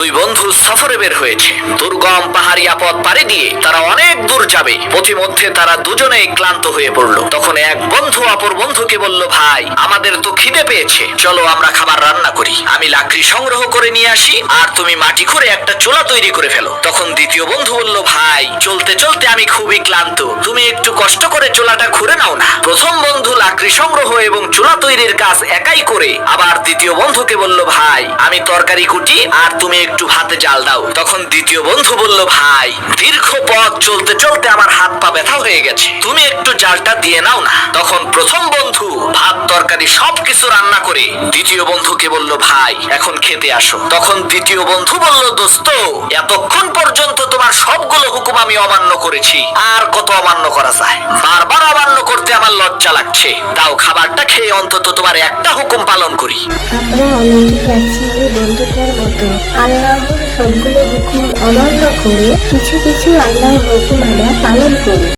দুই বন্ধু সফরে বের হয়েছে। দুর্গম পাহাড়িয়া পথ পাড়ি দিয়ে তারা অনেক দূর যাবে। পথিমধ্যে তারা দুজনেই ক্লান্ত হয়ে পড়ল। তখন এক বন্ধু অপর বন্ধুকে বলল, ভাই, আমাদের তো খিদে পেয়েছে, চলো আমরা খাবার রান্না করি। আমি লাকড়ি সংগ্রহ করে নিয়ে আসি, আর তুমি মাটি খুঁড়ে একটা চুলা তৈরি করে ফেলো। তখন দ্বিতীয় বন্ধু বলল, ভাই, চলতে চলতে আমি খুবই ক্লান্ত, তুমি একটু কষ্ট করে চুলাটা খুঁড়ে নাও না। প্রথম বন্ধু লাকড়ি সংগ্রহ এবং চুলা তৈরির কাজ একাই করে আবার দ্বিতীয় বন্ধুকে বলল, ভাই, আমি তরকারি কুটি, আর তুমি একটু ভাতে জাল দাও। তখন দ্বিতীয় বন্ধু বলল, ভাই, দীর্ঘ পথ চলতে চলতে আমার হাত পা ব্যথা হয়ে গেছে, তুমি একটু জালটা দিয়ে নাও না। তখন প্রথম বন্ধু ভাত তরকারি সবকিছু রান্না করে দ্বিতীয় বন্ধুকে বলল, ভাই, এখন খেতে আসো। তখন দ্বিতীয় বন্ধু বলল, দোস্ত, এতক্ষণ পর্যন্ত তোমার সবগুলো হুকুম আমি অমান্য করেছি, আর কত অমান্য করা যায়? বারবার অমান্য করতে আমার লজ্জা লাগছে। দাও, খাবারটা খেয়ে অন্তত তোমার একটা হুকুম পালন করি। আমরা অনেকেই আছি এই বন্ধুটার মতো, আল্লাহর সবগুলো হুকুম অমান্য করে কিছু কিছু আল্লাহর হুকুম আমরা পালন করি।